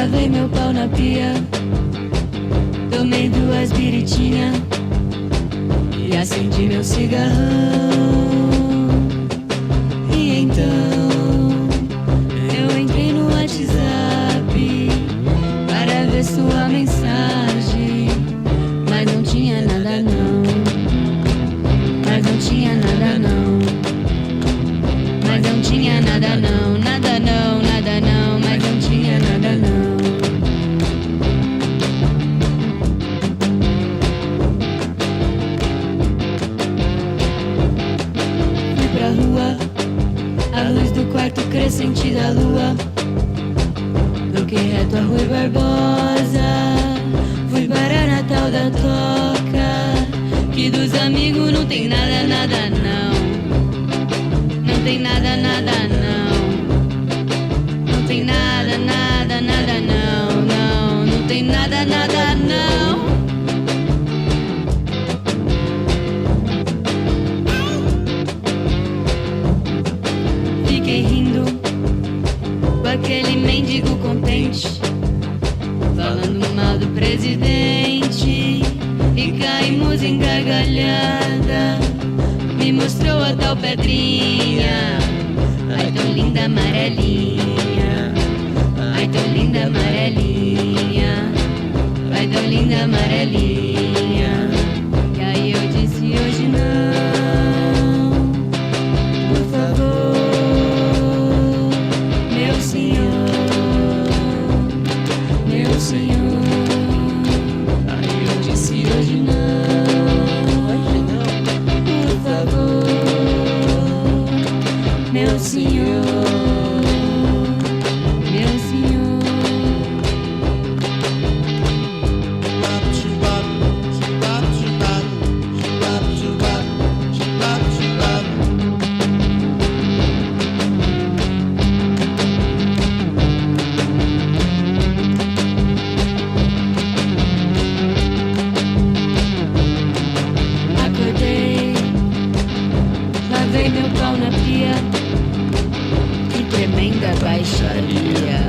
Lavei meu pau na pia, tomei 2 biritinhas e acendi meu cigarrão. E então eu entrei no WhatsApp para ver sua mensagem, mas não tinha nada não, mas não tinha nada não, mas não tinha nada não, nada não, nada não, mas não tinha nada não. Fui pra rua, a luz do quarto crescente da lua, toquei reto a Rui Barbosa, fui para Natal da Toca, que dos amigos não tem nada, nada não, não tem nada, nada não, não tem nada, nada, nada não, não, não tem nada, nada não. Fiquei rindo com aquele mendigo contente, falando mal do presidente, e caímos em gargalhada. Me mostrou a tal pedrinha, ai tão linda amarelinha, ai tão linda amarelinha, ai tão linda amarelinha. E aí eu disse hoje não, por favor, meu senhor, meu senhor. Aí eu disse hoje não, por favor, meu senhor, meu senhor. Acordei, lavei meu pau na pia, que tremenda baixaria.